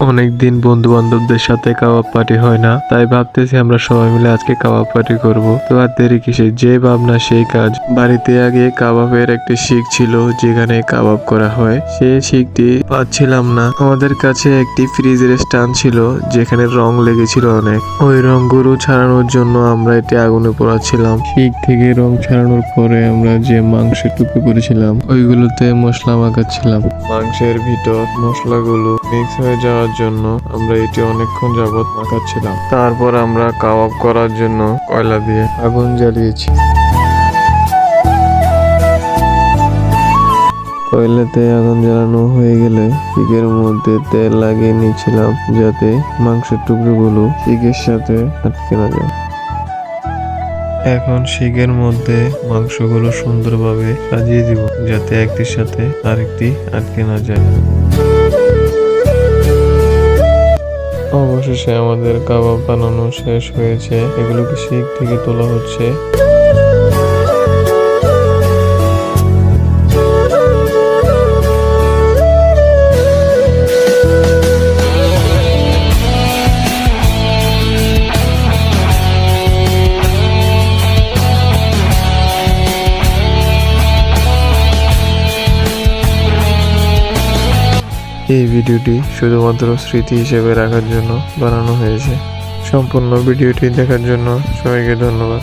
অনেকদিন বন্ধু বান্ধবদের সাথে কাবাব পার্টি হয় না, তাই ভাবতেছি আমরা সবাই মিলে আজকে কাবাব পার্টি করব। তো আর দেরি কিসে, যে ভাবনা সেই কাজ। বাড়িতে আগে কাবাবের একটি শিক ছিল যেখানে কাবাব করা হয়, সেই শিকটি পাচ্ছিলাম না। আমাদের কাছে একটি ফ্রিজের স্ট্যান্ড ছিল যেখানে রং লেগেছিল অনেক। ওই রংগুলো ছাড়ানোর জন্য আমরা এটি আগুনে পোড়াচ্ছিলাম। শিক থেকে রং ছাড়ানোর পরে আমরা যে মাংসের টুকরো করেছিলাম ওইগুলোতে মশলা মাখাচ্ছিলাম। মাংসের ভিতর মশলাগুলো মিক্স হয়ে যাওয়ার জন্য আমরা এটি অনেকক্ষণ যাবত মাখাচ্ছিলাম। তারপর আমরা কাবাব করার জন্য কয়লা দিয়ে আগুন জ্বালিয়েছি। কয়লাতে আগুন জ্বালানো হয়ে গেলে শিকের মধ্যে তেল লাগিয়ে নিয়েছিলাম যাতে মাংসের টুকরোগুলো শিকের সাথে আটকে না যায়। এখন শিকের মধ্যে মাংসগুলো সুন্দরভাবে সাজিয়ে দিব যাতে একটির সাথে আরেকটি আটকে না যায়। অবশেষে আমাদের কাবাব বানানো শেষ হয়েছে। এগুলোকে শিক থেকে তোলা হচ্ছে। এই ভিডিওটি শুধুমাত্র স্মৃতি হিসেবে রাখার জন্য বানানো হয়েছে। সম্পূর্ণ ভিডিওটি দেখার জন্য সবাইকে ধন্যবাদ।